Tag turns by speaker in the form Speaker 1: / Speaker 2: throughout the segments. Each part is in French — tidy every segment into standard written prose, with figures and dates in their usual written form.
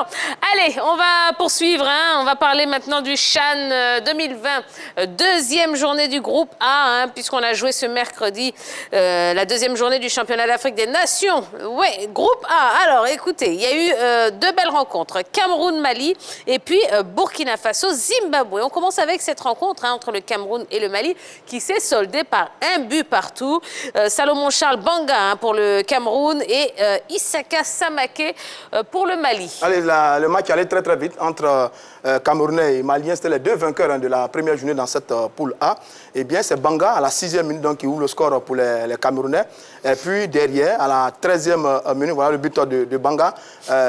Speaker 1: D'accord. Allez, on va poursuivre. On va parler maintenant du CHAN 2020. Deuxième journée du groupe A, puisqu'on a joué ce mercredi la deuxième journée du championnat d'Afrique des Nations. Ouais, groupe A. Alors, écoutez, il y a eu deux belles rencontres. Cameroun-Mali et puis Burkina Faso-Zimbabwe. On commence avec cette rencontre entre le Cameroun et le Mali qui s'est soldée par un but partout. Salomon Charles Banga pour le Cameroun et Isaka Samake pour le Mali.
Speaker 2: Allez, le match allait très vite entre Camerounais et Maliens. C'était les deux vainqueurs de la première journée dans cette poule A. Et bien, c'est Banga à la 6e minute donc, qui ouvre le score pour les Camerounais. Et puis derrière, à la 13e minute, voilà le but de Banga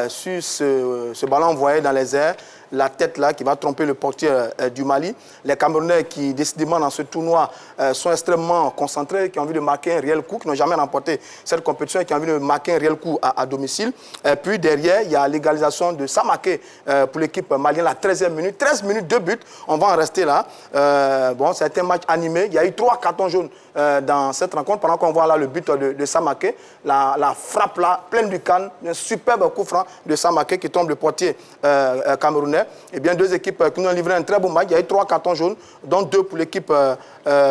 Speaker 2: sur ce ballon envoyé dans les airs. La tête là qui va tromper le portier du Mali. Les Camerounais qui décidément dans ce tournoi sont extrêmement concentrés, qui ont envie de marquer un réel coup, qui n'ont jamais remporté cette compétition et qui ont envie de marquer un réel coup à domicile. Et puis derrière, il y a l'égalisation de Samake pour l'équipe malienne, la 13e minute. 13 minutes, 2 buts, on va en rester là. Bon, c'était un match animé. Il y a eu 3 cartons jaunes dans cette rencontre pendant qu'on voit là le but de Samake. La frappe là, pleine du canne, un superbe coup franc de Samake qui tombe le portier camerounais. Eh bien, deux équipes qui nous ont livré un très beau match. Il y a eu 3 cartons jaunes, dont 2 pour l'équipe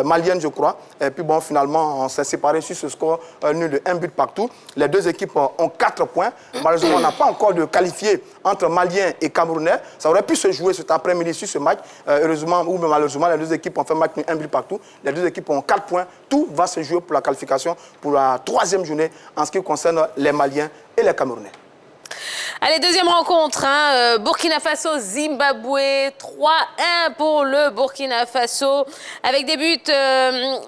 Speaker 2: malienne, je crois. Et puis, bon, finalement, on s'est séparés sur ce score nul de 1 but partout. Les deux équipes ont 4 points. Malheureusement, on n'a pas encore de qualifié entre Maliens et Camerounais. Ça aurait pu se jouer cet après-midi sur ce match. Heureusement ou malheureusement, les deux équipes ont fait match nul 1 but partout. Les deux équipes ont 4 points. Tout va se jouer pour la qualification pour la 3e journée en ce qui concerne les Maliens et les Camerounais.
Speaker 1: Allez, deuxième rencontre, Burkina Faso-Zimbabwe, 3-1 pour le Burkina Faso, avec des buts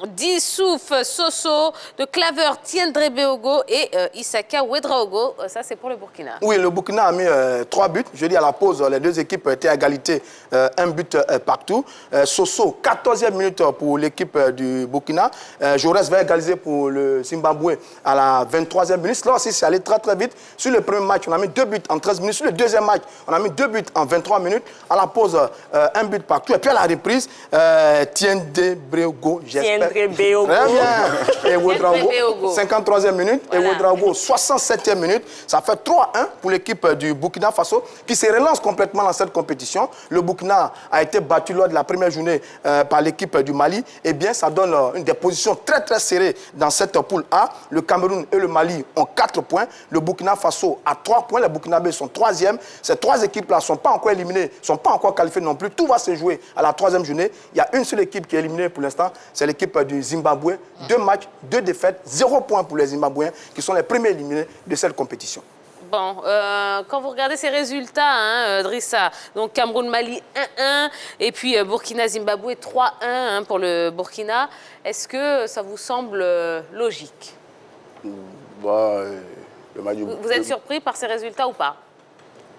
Speaker 1: d'Issouf Soso, de Claver Tiendre Beogo et Isaka Ouedraogo. Ça, c'est pour le Burkina.
Speaker 2: Oui, le Burkina a mis 3 buts. Je dis à la pause, les deux équipes étaient à égalité, 1 but partout. Soso, 14e minute pour l'équipe du Burkina. Jaurès va égaliser pour le Zimbabwe à la 23e minute. Là aussi, c'est allé très vite. Sur le premier match, on a mis 2 buts en 13 minutes. Sur le deuxième match, on a mis 2 buts en 23 minutes. À la pause, 1 but partout. Et puis à la reprise, Tiendre Beogo, j'espère.
Speaker 1: Tiendre Beogo.
Speaker 2: Très bien. Et Ouedraogo, 53e minute. Voilà. Et Ouedraogo, 67e minute. Ça fait 3-1 pour l'équipe du Burkina Faso qui se relance complètement dans cette compétition. Le Burkina a été battu lors de la première journée par l'équipe du Mali. Eh bien, ça donne une des positions très serrées dans cette poule A. Le Cameroun et le Mali ont 4 points. Le Burkina Faso a 3 points. Les Burkinabés sont 3e. Ces 3 équipes-là ne sont pas encore éliminées, ne sont pas encore qualifiées non plus. Tout va se jouer à la 3e journée. Il y a une seule équipe qui est éliminée pour l'instant, c'est l'équipe du Zimbabwe. 2 matchs, 2 défaites, 0 points pour les Zimbabwéens qui sont les premiers éliminés de cette compétition.
Speaker 1: Bon, quand vous regardez ces résultats, Drissa, donc Cameroun-Mali 1-1 et puis Burkina-Zimbabwe 3-1 pour le Burkina, est-ce que ça vous semble logique? Vous êtes surpris par ces résultats ou pas?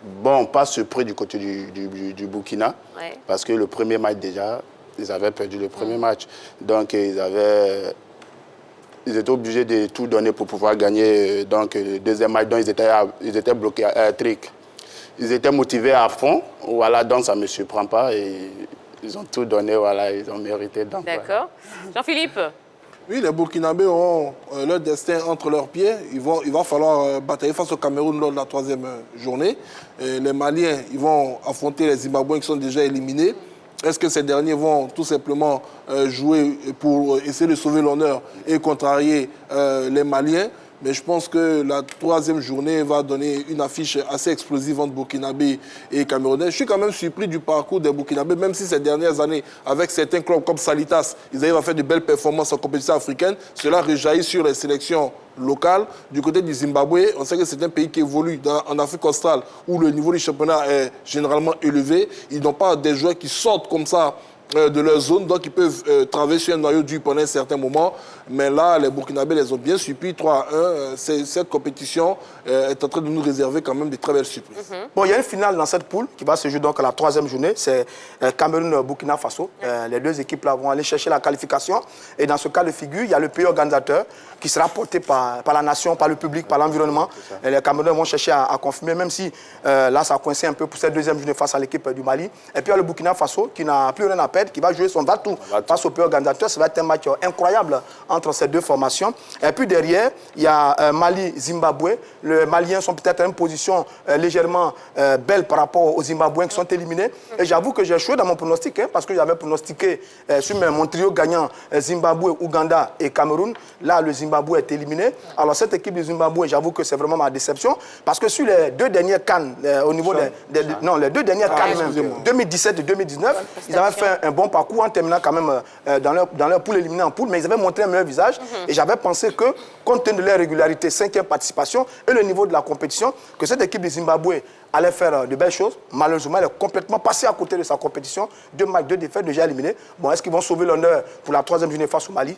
Speaker 3: Bon, pas surpris du côté du Burkina, ouais. Parce que le premier match déjà, ils avaient perdu le premier match. Donc ils étaient obligés de tout donner pour pouvoir gagner donc, le deuxième match. Donc ils étaient bloqués à trick. Ils étaient motivés à fond, voilà, donc ça ne me surprend pas. Et ils ont tout donné, voilà, ils ont mérité.
Speaker 1: D'accord. Ouais. Jean-Philippe?
Speaker 4: Oui, les Burkinabés ont leur destin entre leurs pieds. Il va falloir batailler face au Cameroun lors de la 3e journée. Et les Maliens, ils vont affronter les Zimbabwéens qui sont déjà éliminés. Est-ce que ces derniers vont tout simplement jouer pour essayer de sauver l'honneur et contrarier les Maliens? Mais je pense que la 3e journée va donner une affiche assez explosive entre Burkinabé et Camerounais. Je suis quand même surpris du parcours des Burkinabés, même si ces dernières années, avec certains clubs comme Salitas, ils arrivent à faire de belles performances en compétition africaine. Cela rejaillit sur les sélections locales. Du côté du Zimbabwe, on sait que c'est un pays qui évolue en Afrique australe, où le niveau du championnat est généralement élevé. Ils n'ont pas des joueurs qui sortent comme ça de leur zone, donc ils peuvent traverser un noyau dur pendant un certain moment. Mais là, les Burkinabés les ont bien surpris, 3-1. Cette compétition est en train de nous réserver quand même de très belles surprises.
Speaker 2: Bon, il y a une finale dans cette poule qui va se jouer donc à la 3e journée. C'est Cameroun-Burkina Faso. Les deux équipes-là vont aller chercher la qualification. Et dans ce cas de figure, il y a le pays organisateur qui sera porté par la nation, par le public, par l'environnement. Et les Camerounais vont chercher à confirmer, même si là, ça a coincé un peu pour cette 2e journée face à l'équipe du Mali. Et puis il y a le Burkina Faso qui n'a plus rien à perdre, qui va jouer son va-tout face au pays organisateur. Ça va être un match incroyable entre ces deux formations. Et puis derrière, il y a Mali-Zimbabwe. Les Maliens sont peut-être à une position légèrement belle par rapport aux Zimbabwéens qui sont éliminés. Et j'avoue que j'ai échoué dans mon pronostic, hein, parce que j'avais pronostiqué sur mon trio gagnant Zimbabwe, Ouganda et Cameroun. Là, le Zimbabwe est éliminé. Alors cette équipe du Zimbabwe, j'avoue que c'est vraiment ma déception, parce que sur les deux dernières CAN, au niveau non, les deux dernières CAN même, 2017 et 2019, ils avaient fait un bon parcours en terminant quand même dans leur poule éliminée en poule, mais ils avaient montré un meilleur visage. Et j'avais pensé que, compte tenu de leur régularité, 5e participation et le niveau de la compétition, que cette équipe du Zimbabwe allait faire de belles choses. Malheureusement, elle est complètement passée à côté de sa compétition. 2 matchs, 2 défaites, déjà éliminés. Bon, est-ce qu'ils vont sauver l'honneur pour la 3e journée face au Mali?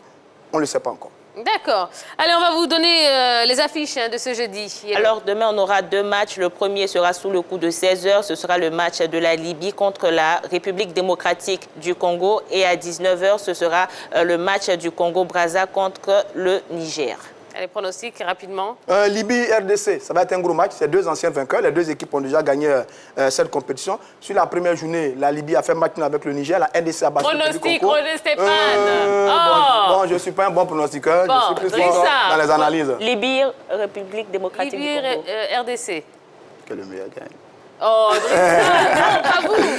Speaker 2: On ne le sait pas encore.
Speaker 1: D'accord. Allez, on va vous donner les affiches de ce jeudi.
Speaker 5: Alors, demain, on aura 2 matchs. Le premier sera sous le coup de 16h. Ce sera le match de la Libye contre la République démocratique du Congo. Et à 19h, ce sera le match du Congo-Brazza contre le Niger.
Speaker 1: Allez, pronostics rapidement.
Speaker 2: Libye-RDC, ça va être un gros match. C'est 2 anciens vainqueurs. Les 2 équipes ont déjà gagné cette compétition. Sur la première journée, la Libye a fait match nul avec le Niger. La RDC a battu le
Speaker 1: Pronostic,
Speaker 2: Congo.
Speaker 1: René Stéphane.
Speaker 2: Bon, je ne suis pas un bon pronostiqueur.
Speaker 1: Bon,
Speaker 2: je suis plus fort dans les analyses.
Speaker 5: Libye, République démocratique
Speaker 1: Libye,
Speaker 5: du Congo.
Speaker 1: RDC.
Speaker 3: Que le meilleur gagne.
Speaker 1: Oh, non,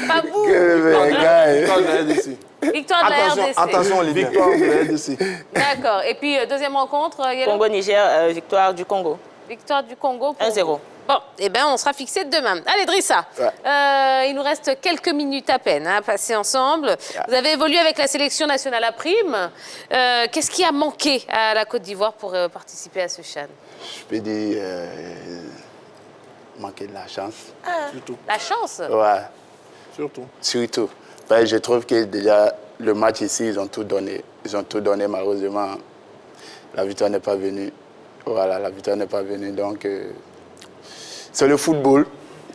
Speaker 1: pas vous.
Speaker 3: Que le meilleur gagne.
Speaker 4: Victoire de la RDC.
Speaker 1: Victoire de la RDC.
Speaker 2: Attention, Libye.
Speaker 4: Victoire de la RDC.
Speaker 1: D'accord. Et puis, deuxième rencontre, Yellow?
Speaker 5: Congo-Niger, victoire du Congo.
Speaker 1: Victoire du Congo.
Speaker 5: 1-0.
Speaker 1: Bon, eh bien, on sera fixé demain. Allez, Drissa, il nous reste quelques minutes à peine à passer ensemble. Vous avez évolué avec la sélection nationale à prime. Qu'est-ce qui a manqué à la Côte d'Ivoire pour participer à ce CHAN?
Speaker 3: Je peux dire manquer de la chance.
Speaker 4: Surtout.
Speaker 1: La chance?
Speaker 3: Ouais,
Speaker 4: Surtout.
Speaker 3: surtout. Ben, je trouve que déjà, le match ici, ils ont tout donné. Ils ont tout donné, malheureusement. La victoire n'est pas venue. Voilà, la victoire n'est pas venue. Donc, c'est le football.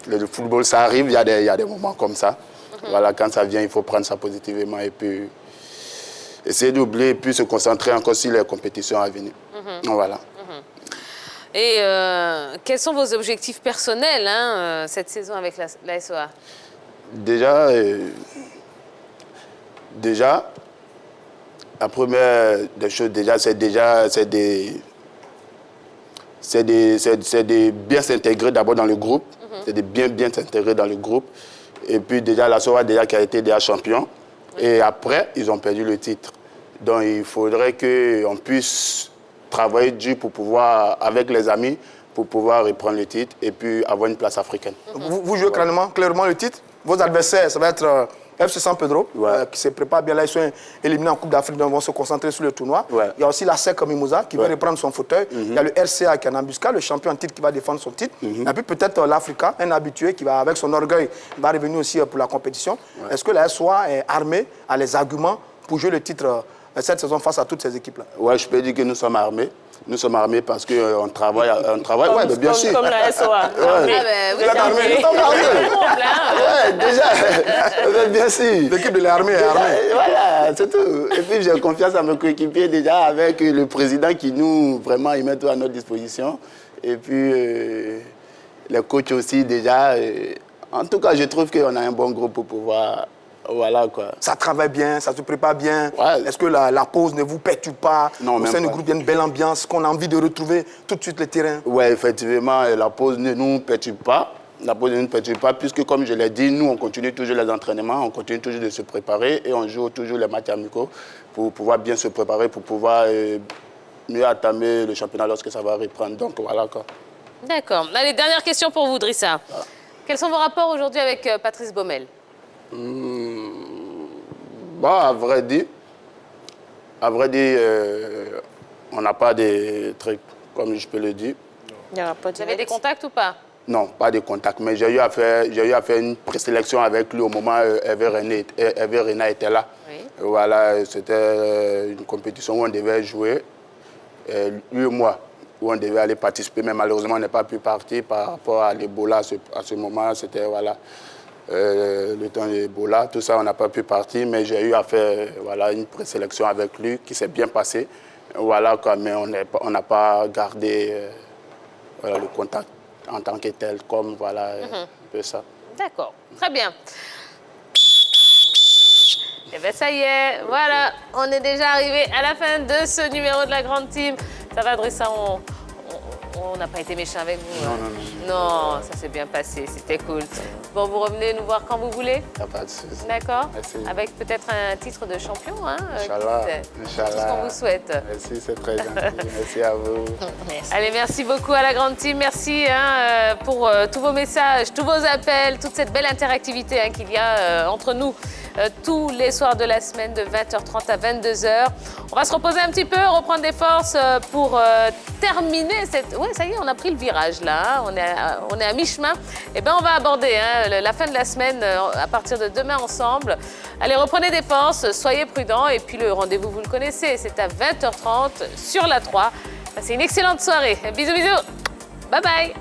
Speaker 3: Le football, ça arrive, il y a des moments comme ça. Voilà, quand ça vient, il faut prendre ça positivement et puis essayer d'oublier et puis se concentrer encore sur les compétitions à venir. Voilà.
Speaker 1: Et quels sont vos objectifs personnels cette saison avec la SOA?
Speaker 3: Déjà, la première des choses, c'est de bien s'intégrer d'abord dans le groupe, c'est de bien s'intégrer dans le groupe. Et puis déjà, la SOA qui a été déjà champion. Et après, ils ont perdu le titre. Donc il faudrait qu'on puisse travailler dur pour pouvoir, avec les amis, pour pouvoir reprendre le titre et puis avoir une place africaine.
Speaker 2: Vous jouez clairement le titre. Vos adversaires, ça va être FC San Pedro, qui se prépare bien. Là, ils sont éliminés en Coupe d'Afrique, donc ils vont se concentrer sur le tournoi. Il y a aussi la SEC Mimosa qui veut reprendre son fauteuil. Il y a le RCA qui est en embuscade, le champion en titre qui va défendre son titre. Et puis peut-être l'Africa, un habitué qui va, avec son orgueil, va revenir aussi pour la compétition. Est-ce que la SOA est armée, a les arguments pour jouer le titre cette saison face à toutes ces équipes-là?
Speaker 3: Oui, je peux dire que nous sommes armés. Nous sommes armés parce qu'on travaille. Ouais, bien sûr.
Speaker 5: Comme la SOA.
Speaker 2: Vous êtes armés? Nous sommes armés. Oui, déjà. Bien sûr. L'équipe de l'armée est armée.
Speaker 3: Voilà, c'est tout. Et puis j'ai confiance à mes coéquipiers déjà avec le président qui nous, vraiment, il met tout à notre disposition. Et puis les coachs aussi déjà. En tout cas, je trouve qu'on a un bon groupe pour pouvoir... Voilà quoi.
Speaker 2: Ça travaille bien, ça se prépare bien.
Speaker 3: Ouais.
Speaker 2: Est-ce que la pause ne vous perturbe pas?
Speaker 3: Non,
Speaker 2: au sein du
Speaker 3: pas.
Speaker 2: groupe, il y a une belle ambiance qu'on a envie de retrouver tout de suite le terrain.
Speaker 3: Oui, effectivement, la pause ne nous perturbe pas. La pause ne nous perturbe pas puisque, comme je l'ai dit, nous, on continue toujours les entraînements, on continue toujours de se préparer et on joue toujours les matchs amicaux pour pouvoir bien se préparer, pour pouvoir mieux entamer le championnat lorsque ça va reprendre. Donc voilà quoi.
Speaker 1: D'accord. Allez, dernière question pour vous, Drissa. Quels sont vos rapports aujourd'hui avec Patrice Baumel?
Speaker 3: Bon, à vrai dire, on n'a pas de trucs, comme je peux le dire.
Speaker 5: Il n'y aura pas de
Speaker 1: Vous avez des contacts ou pas?
Speaker 3: Non, pas de contact, mais j'ai eu à faire une présélection avec lui au moment où Hervé Renard était là.
Speaker 1: Oui.
Speaker 3: Voilà, c'était une compétition où on devait jouer, lui et moi, où on devait aller participer, mais malheureusement on n'a pas pu partir par rapport à l'Ebola à ce moment. C'était voilà. Le temps de l'Ebola, tout ça, on n'a pas pu partir, mais j'ai eu à faire une présélection avec lui qui s'est bien passée. Voilà, quoi, mais on n'a pas gardé le contact en tant que tel, comme un peu ça.
Speaker 1: D'accord, très bien. Et bien ça y est, voilà, on est déjà arrivé à la fin de ce numéro de la grande team. Ça va, Drissa, on n'a pas été méchants avec vous.
Speaker 3: Non,
Speaker 1: hein.
Speaker 3: non, non.
Speaker 1: Non, ça s'est bien passé, c'était cool. Bon, vous revenez nous voir quand vous voulez.
Speaker 3: Il n'y a pas de souci.
Speaker 1: D'accord.
Speaker 3: Merci.
Speaker 1: Avec peut-être un titre de champion. Hein,
Speaker 3: Inch'Allah.
Speaker 1: tout ce qu'on vous souhaite.
Speaker 3: Merci, c'est très gentil. Merci à vous.
Speaker 1: Allez, merci beaucoup à la grande team. Merci pour tous vos messages, tous vos appels, toute cette belle interactivité qu'il y a entre nous tous les soirs de la semaine de 20h30 à 22h. On va se reposer un petit peu, reprendre des forces pour terminer cette... Ouais, ça y est, on a pris le virage là. On est à mi-chemin. Et bien, on va aborder la fin de la semaine à partir de demain ensemble. Allez, reprenez des forces, soyez prudents. Et puis le rendez-vous, vous le connaissez, c'est à 20h30 sur la 3. Passez une excellente soirée. Bisous, bisous. Bye bye.